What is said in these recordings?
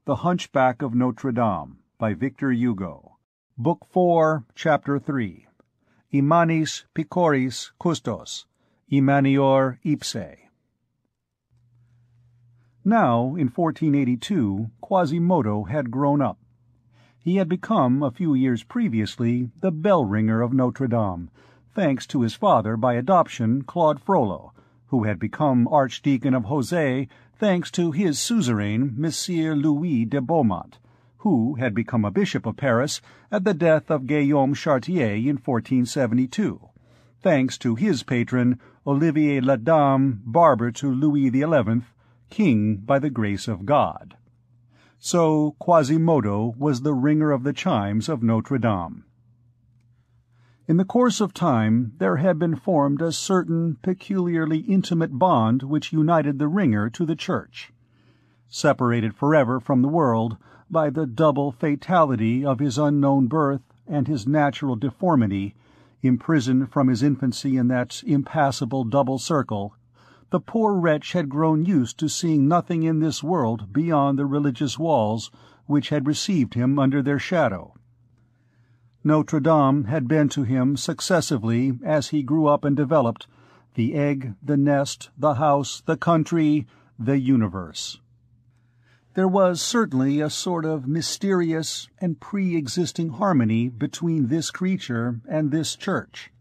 The Hunchback of Notre Dame, by Victor Hugo. Book 4, Chapter 3. Immanis picoris custos, immanior ipse. Now, in 1482, Quasimodo had grown up. He had become, a few years previously, the bell-ringer of Notre Dame, thanks to his father by adoption, Claude Frollo, who had become Archdeacon of José thanks to his suzerain, Messire Louis de Beaumont, who had become a bishop of Paris at the death of Guillaume Chartier in 1472, thanks to his patron, Olivier le Daim, barber to Louis XI, king by the grace of God. So Quasimodo was the ringer of the chimes of Notre Dame. In the course of time there had been formed a certain peculiarly intimate bond which united the ringer to the Church. Separated forever from the world by the double fatality of his unknown birth and his natural deformity, imprisoned from his infancy in that impassable double circle, the poor wretch had grown used to seeing nothing in this world beyond the religious walls which had received him under their shadow. Notre Dame had been to him successively, as he grew up and developed, the egg, the nest, the house, the country, the universe. There was certainly a sort of mysterious and pre-existing harmony between this creature and this church.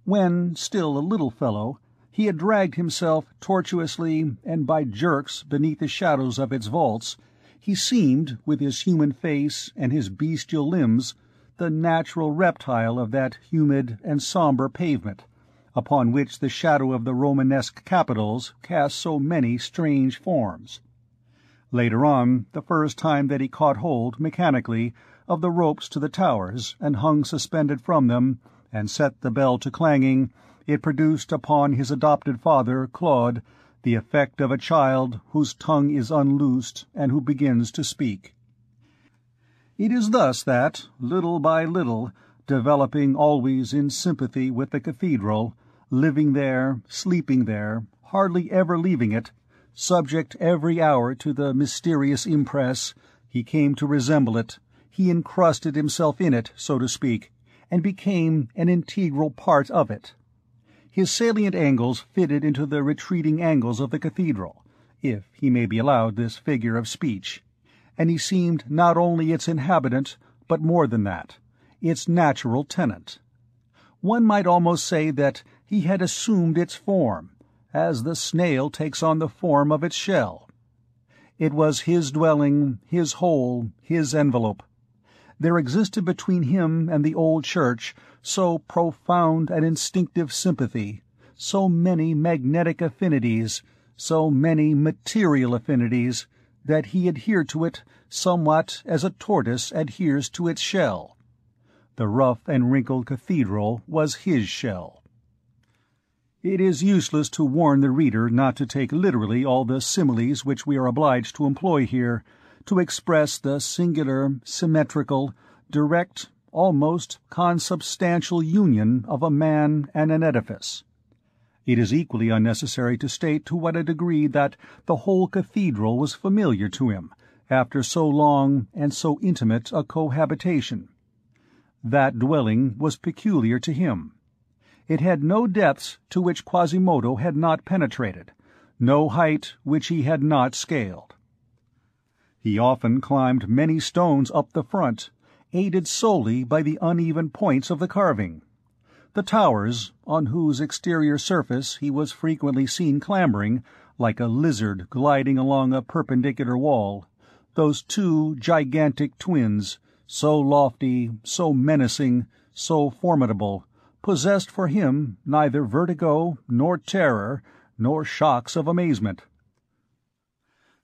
When, still a little fellow, he had dragged himself tortuously and by jerks beneath the shadows of its vaults, he seemed, with his human face and his bestial limbs, the natural reptile of that humid and sombre pavement, upon which the shadow of the Romanesque capitals cast so many strange forms. Later on, the first time that he caught hold, mechanically, of the ropes to the towers, and hung suspended from them, and set the bell to clanging, it produced upon his adopted father, Claude, the effect of a child whose tongue is unloosed and who begins to speak. It is thus that, little by little, developing always in sympathy with the cathedral, living there, sleeping there, hardly ever leaving it, subject every hour to the mysterious impress, he came to resemble it, he encrusted himself in it, so to speak, and became an integral part of it. His salient angles fitted into the retreating angles of the cathedral, if he may be allowed this figure of speech, and he seemed not only its inhabitant, but more than that, its natural tenant. One might almost say that he had assumed its form, as the snail takes on the form of its shell. It was his dwelling, his hole, his envelope. There existed between him and the old church so profound an instinctive sympathy, so many magnetic affinities, so many material affinities, that he adhered to it somewhat as a tortoise adheres to its shell. The rough and wrinkled cathedral was his shell. It is useless to warn the reader not to take literally all the similes which we are obliged to employ here, to express the singular, symmetrical, direct, almost consubstantial union of a man and an edifice. It is equally unnecessary to state to what a degree that the whole cathedral was familiar to him, after so long and so intimate a cohabitation. That dwelling was peculiar to him. It had no depths to which Quasimodo had not penetrated, no height which he had not scaled. He often climbed many stones up the front, aided solely by the uneven points of the carving. The towers, on whose exterior surface he was frequently seen clambering, like a lizard gliding along a perpendicular wall, those two gigantic twins, so lofty, so menacing, so formidable, possessed for him neither vertigo, nor terror, nor shocks of amazement.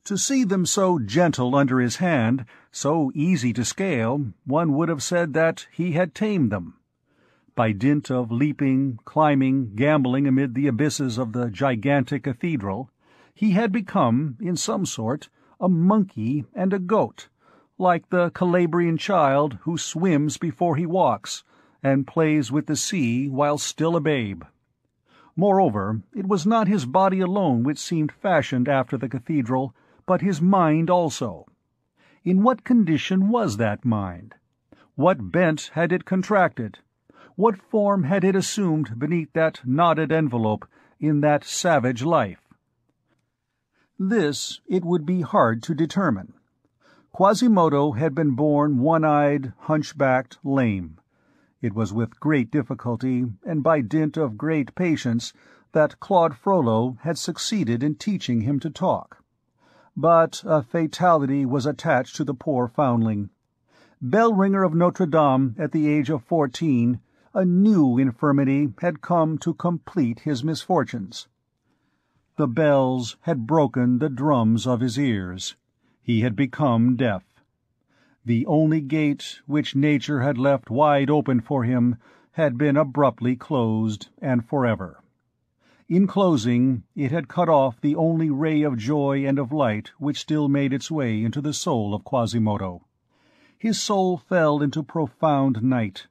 To see them so gentle under his hand, so easy to scale, one would have said that he had tamed them. By dint of leaping, climbing, gambolling amid the abysses of the gigantic cathedral, he had become, in some sort, a monkey and a goat, like the Calabrian child who swims before he walks, and plays with the sea while still a babe. Moreover, it was not his body alone which seemed fashioned after the cathedral, but his mind also. In what condition was that mind? What bent had it contracted? What form had it assumed beneath that knotted envelope in that savage life? This it would be hard to determine. Quasimodo had been born one-eyed, hunchbacked, lame. It was with great difficulty, and by dint of great patience, that Claude Frollo had succeeded in teaching him to talk. But a fatality was attached to the poor foundling. Bell-ringer of Notre Dame at the age of 14, a new infirmity had come to complete his misfortunes. The bells had broken the drums of his ears. He had become deaf. The only gate which nature had left wide open for him had been abruptly closed, and forever. In closing, it had cut off the only ray of joy and of light which still made its way into the soul of Quasimodo. His soul fell into profound night.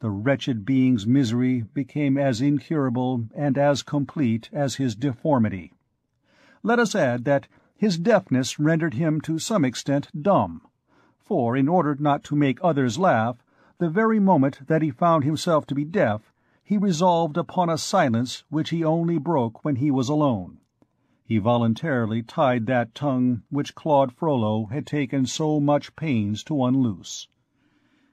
The wretched being's misery became as incurable and as complete as his deformity. Let us add that his deafness rendered him to some extent dumb, for in order not to make others laugh, the very moment that he found himself to be deaf, he resolved upon a silence which he only broke when he was alone. He voluntarily tied that tongue which Claude Frollo had taken so much pains to unloose.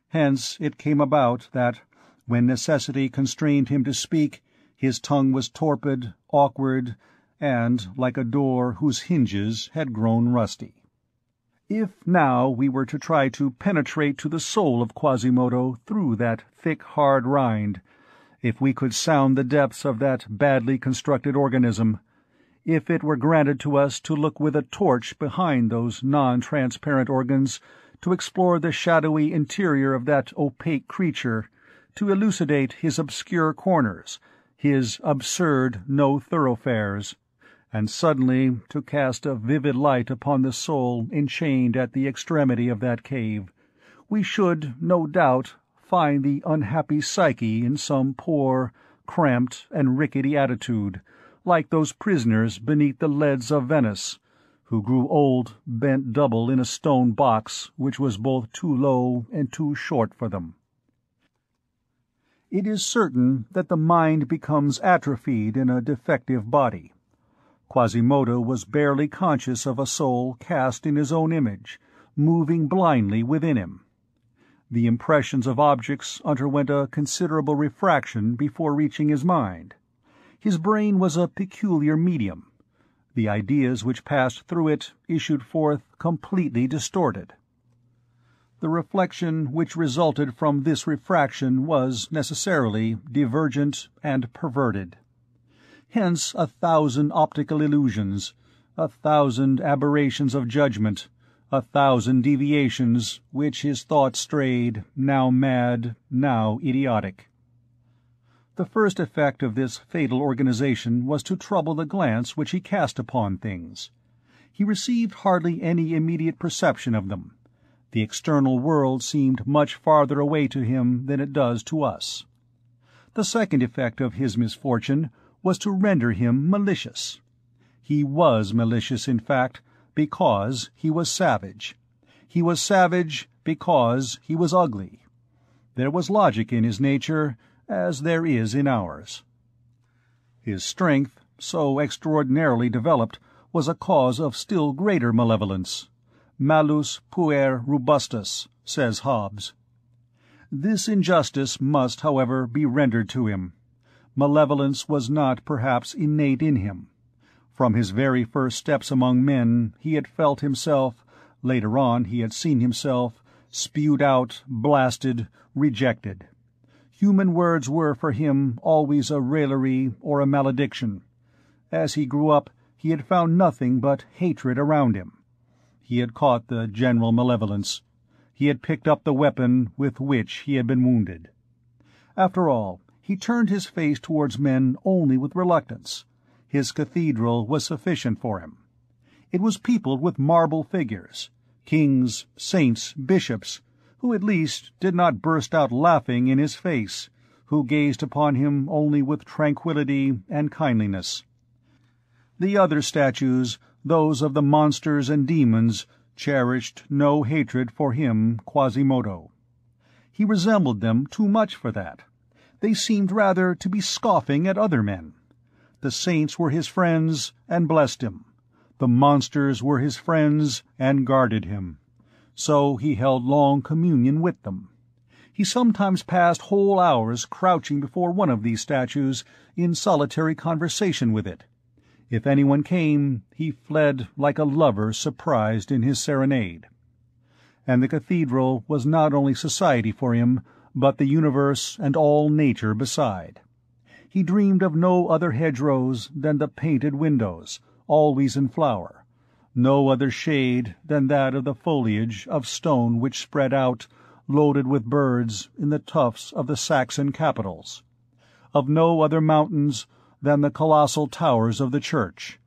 Hence it came about that, when necessity constrained him to speak, his tongue was torpid, awkward, and like a door whose hinges had grown rusty. If now we were to try to penetrate to the soul of Quasimodo through that thick, hard rind, if we could sound the depths of that badly constructed organism, if it were granted to us to look with a torch behind those non-transparent organs, to explore the shadowy interior of that opaque creature, to elucidate his obscure corners, his absurd no-thoroughfares, and suddenly to cast a vivid light upon the soul enchained at the extremity of that cave, we should, no doubt, find the unhappy Psyche in some poor, cramped, and rickety attitude, like those prisoners beneath the leads of Venice, who grew old, bent double in a stone box which was both too low and too short for them. It is certain that the mind becomes atrophied in a defective body. Quasimodo was barely conscious of a soul cast in his own image, moving blindly within him. The impressions of objects underwent a considerable refraction before reaching his mind. His brain was a peculiar medium. The ideas which passed through it issued forth completely distorted. The reflection which resulted from this refraction was necessarily divergent and perverted. Hence 1,000 optical illusions, 1,000 aberrations of judgment, 1,000 deviations, which his thoughts strayed, now mad, now idiotic. The first effect of this fatal organization was to trouble the glance which he cast upon things. He received hardly any immediate perception of them. The external world seemed much farther away to him than it does to us. The second effect of his misfortune was to render him malicious. He was malicious, in fact, because he was savage. He was savage because he was ugly. There was logic in his nature, as there is in ours. His strength, so extraordinarily developed, was a cause of still greater malevolence. Malus puer robustus, says Hobbes. This injustice must, however, be rendered to him. Malevolence was not, perhaps, innate in him. From his very first steps among men he had felt himself, later on he had seen himself, spewed out, blasted, rejected. Human words were for him always a raillery or a malediction. As he grew up, he had found nothing but hatred around him. He had caught the general malevolence. He had picked up the weapon with which he had been wounded. After all, he turned his face towards men only with reluctance. His cathedral was sufficient for him. It was peopled with marble figures, kings, saints, bishops, who at least did not burst out laughing in his face, who gazed upon him only with tranquillity and kindliness. The other statues, those of the monsters and demons, cherished no hatred for him, Quasimodo. He resembled them too much for that. They seemed rather to be scoffing at other men. The saints were his friends, and blessed him. The monsters were his friends, and guarded him. So he held long communion with them. He sometimes passed whole hours crouching before one of these statues in solitary conversation with it. If anyone came, he fled like a lover surprised in his serenade. And the cathedral was not only society for him, but the universe and all nature beside. He dreamed of no other hedgerows than the painted windows, always in flower, no other shade than that of the foliage of stone which spread out, loaded with birds, in the tufts of the Saxon capitals, of no other mountains than the colossal towers of the church,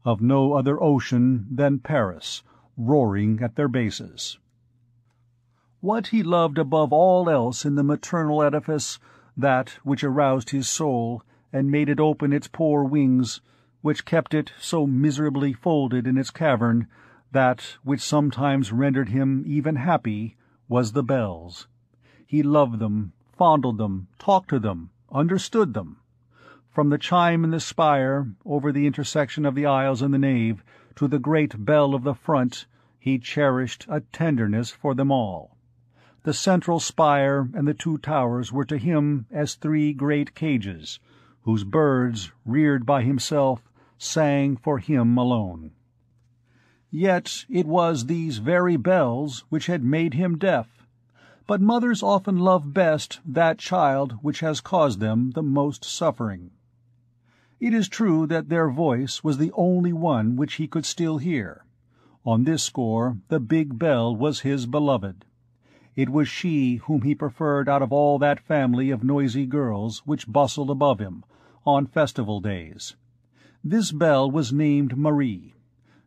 of no other ocean than Paris, roaring at their bases. What he loved above all else in the maternal edifice, that which aroused his soul, and made it open its poor wings, which kept it so miserably folded in its cavern, that which sometimes rendered him even happy, was the bells. He loved them, fondled them, talked to them, understood them. From the chime in the spire, over the intersection of the aisles in the nave, to the great bell of the front, he cherished a tenderness for them all. The central spire and the two towers were to him as three great cages, whose birds, reared by himself, sang for him alone. Yet it was these very bells which had made him deaf. But mothers often love best that child which has caused them the most suffering. It is true that their voice was the only one which he could still hear. On this score the big bell was his beloved. It was she whom he preferred out of all that family of noisy girls which bustled above him, on festival days. This bell was named Marie.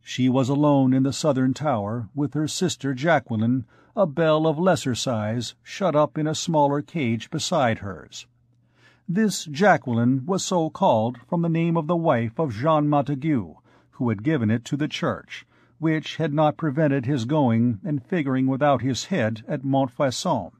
She was alone in the southern tower, with her sister Jacqueline, a bell of lesser size, shut up in a smaller cage beside hers. This Jacqueline was so called from the name of the wife of Jean Montague, who had given it to the church, which had not prevented his going and figuring without his head at Montfaucon.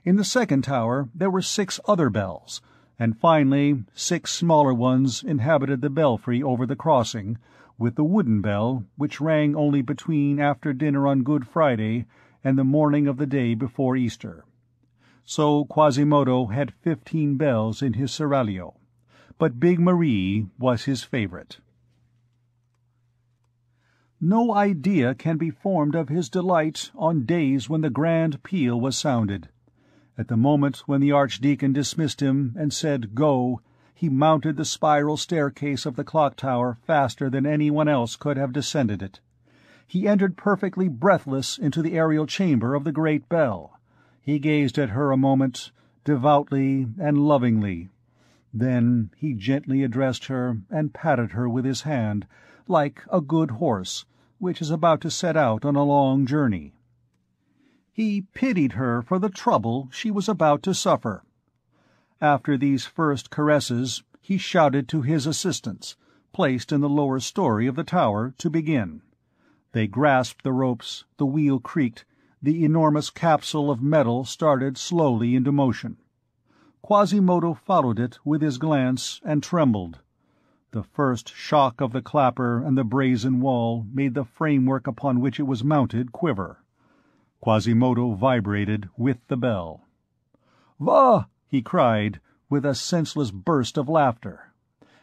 In the second tower there were 6 other bells, and finally 6 smaller ones inhabited the belfry over the crossing, with the wooden bell, which rang only between after dinner on Good Friday and the morning of the day before Easter. So Quasimodo had 15 bells in his seraglio, but Big Marie was his favorite. No idea can be formed of his delight on days when the grand peal was sounded. At the moment when the Archdeacon dismissed him and said "Go," he mounted the spiral staircase of the clock-tower faster than anyone else could have descended it. He entered perfectly breathless into the aerial chamber of the great bell. He gazed at her a moment, devoutly and lovingly. Then he gently addressed her and patted her with his hand, like a good horse, which is about to set out on a long journey. He pitied her for the trouble she was about to suffer. After these first caresses, he shouted to his assistants, placed in the lower story of the tower, to begin. They grasped the ropes, the wheel creaked, the enormous capsule of metal started slowly into motion. Quasimodo followed it with his glance and trembled. The first shock of the clapper and the brazen wall made the framework upon which it was mounted quiver. Quasimodo vibrated with the bell. "Va!" he cried, with a senseless burst of laughter.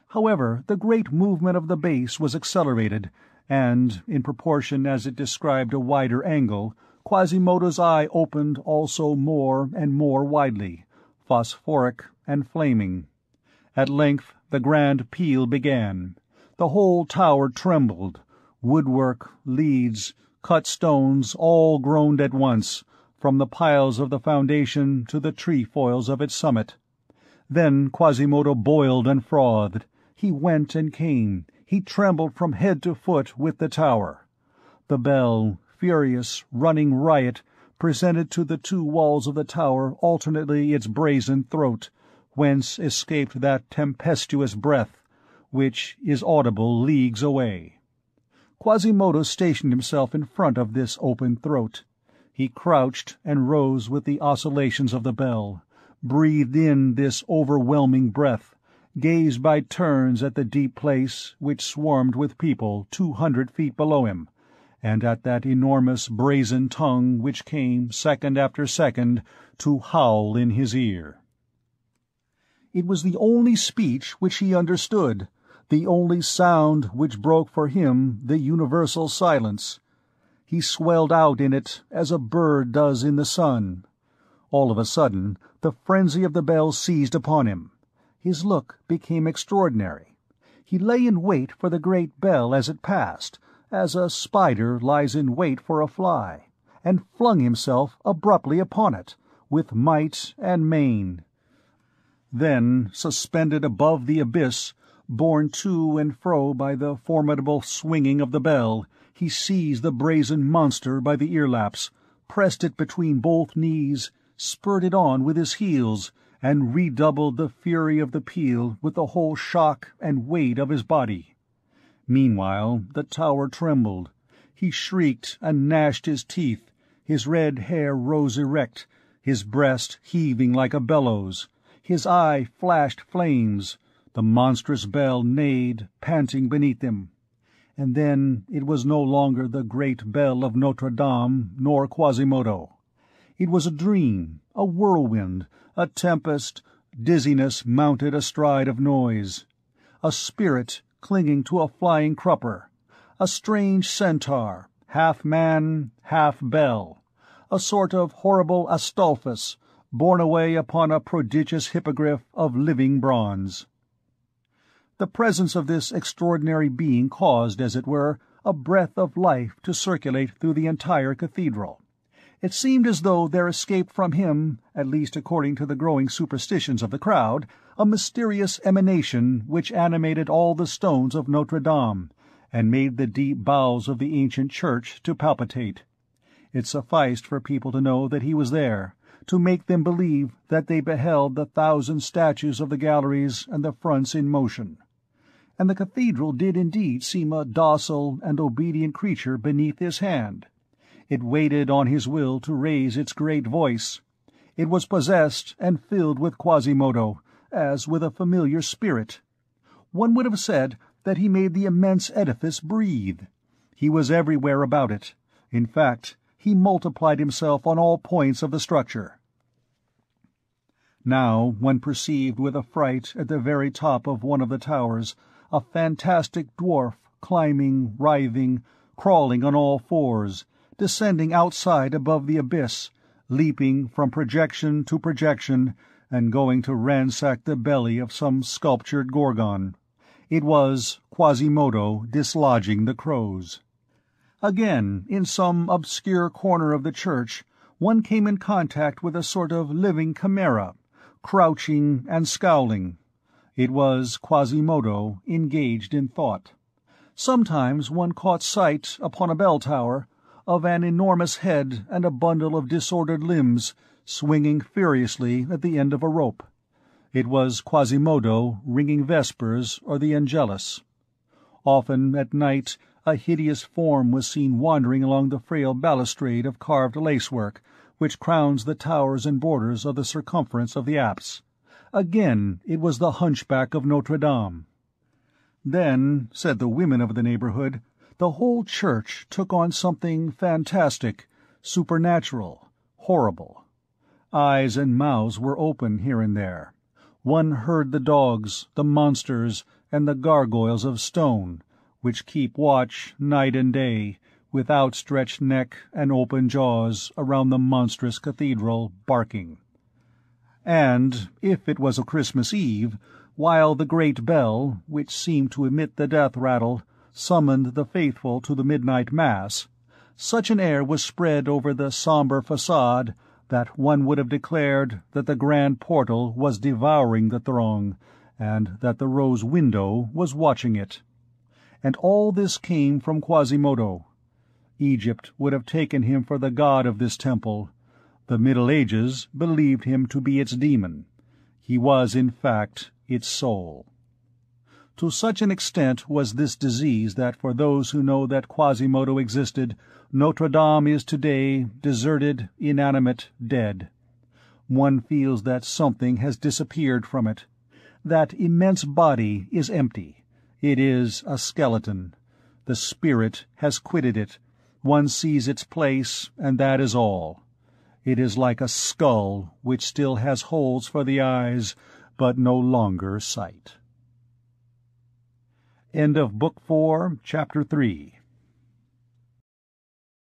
However, the great movement of the base was accelerated, and, in proportion as it described a wider angle, Quasimodo's eye opened also more and more widely, phosphoric and flaming. At length the grand peal began. The whole tower trembled. Woodwork, leads, cut stones all groaned at once, from the piles of the foundation to the trefoils of its summit. Then Quasimodo boiled and frothed. He went and came. He trembled from head to foot with the tower. The bell, furious, running riot, presented to the 2 walls of the tower alternately its brazen throat, whence escaped that tempestuous breath which is audible leagues away. Quasimodo stationed himself in front of this open throat. He crouched and rose with the oscillations of the bell, breathed in this overwhelming breath, gazed by turns at the deep place which swarmed with people 200 feet below him, and at that enormous brazen tongue which came, second after second, to howl in his ear. It was the only speech which he understood, the only sound which broke for him the universal silence. He swelled out in it as a bird does in the sun. All of a sudden the frenzy of the bell seized upon him. His look became extraordinary. He lay in wait for the great bell as it passed, as a spider lies in wait for a fly, and flung himself abruptly upon it, with might and main. Then, suspended above the abyss, borne to and fro by the formidable swinging of the bell, he seized the brazen monster by the ear-laps, pressed it between both knees, spurred it on with his heels, and redoubled the fury of the peal with the whole shock and weight of his body. Meanwhile the tower trembled. He shrieked and gnashed his teeth, his red hair rose erect, his breast heaving like a bellows, his eye flashed flames, the monstrous bell neighed, panting beneath him. And then it was no longer the great bell of Notre Dame nor Quasimodo. It was a dream, a whirlwind, a tempest, dizziness mounted astride of noise. A spirit clinging to a flying crupper, a strange centaur, half man, half bell, a sort of horrible Astolphus, borne away upon a prodigious hippogriff of living bronze. The presence of this extraordinary being caused, as it were, a breath of life to circulate through the entire cathedral. It seemed as though there escaped from him, at least according to the growing superstitions of the crowd, a mysterious emanation which animated all the stones of Notre Dame, and made the deep bowels of the ancient church to palpitate. It sufficed for people to know that he was there, to make them believe that they beheld the 1,000 statues of the galleries and the fronts in motion. And the cathedral did indeed seem a docile and obedient creature beneath his hand. It waited on his will to raise its great voice. It was possessed and filled with Quasimodo, as with a familiar spirit. One would have said that he made the immense edifice breathe. He was everywhere about it. In fact, he multiplied himself on all points of the structure. Now one perceived with affright at the very top of one of the towers a fantastic dwarf climbing, writhing, crawling on all fours, descending outside above the abyss, leaping from projection to projection, and going to ransack the belly of some sculptured Gorgon. It was Quasimodo dislodging the crows. Again, in some obscure corner of the church, one came in contact with a sort of living chimera, crouching and scowling. It was Quasimodo engaged in thought. Sometimes one caught sight, upon a bell-tower, of an enormous head and a bundle of disordered limbs, swinging furiously at the end of a rope. It was Quasimodo ringing vespers or the Angelus. Often, at night, a hideous form was seen wandering along the frail balustrade of carved lacework, which crowns the towers and borders of the circumference of the apse. Again it was the hunchback of Notre Dame. Then, said the women of the neighborhood, the whole church took on something fantastic, supernatural, horrible. Eyes and mouths were open here and there. One heard the dogs, the monsters, and the gargoyles of stone, which keep watch night and day, with outstretched neck and open jaws, around the monstrous cathedral, barking. And, if it was a Christmas Eve, while the great bell, which seemed to emit the death-rattle, summoned the faithful to the midnight mass, such an air was spread over the sombre façade that one would have declared that the grand portal was devouring the throng, and that the rose window was watching it. And all this came from Quasimodo. Egypt would have taken him for the god of this temple. The Middle Ages believed him to be its demon. He was, in fact, its soul. To such an extent was this disease that for those who know that Quasimodo existed, Notre Dame is today deserted, inanimate, dead. One feels that something has disappeared from it. That immense body is empty. It is a skeleton. The spirit has quitted it. One sees its place, and that is all. It is like a skull which still has holes for the eyes, but no longer sight. End of Book 4, Chapter 3.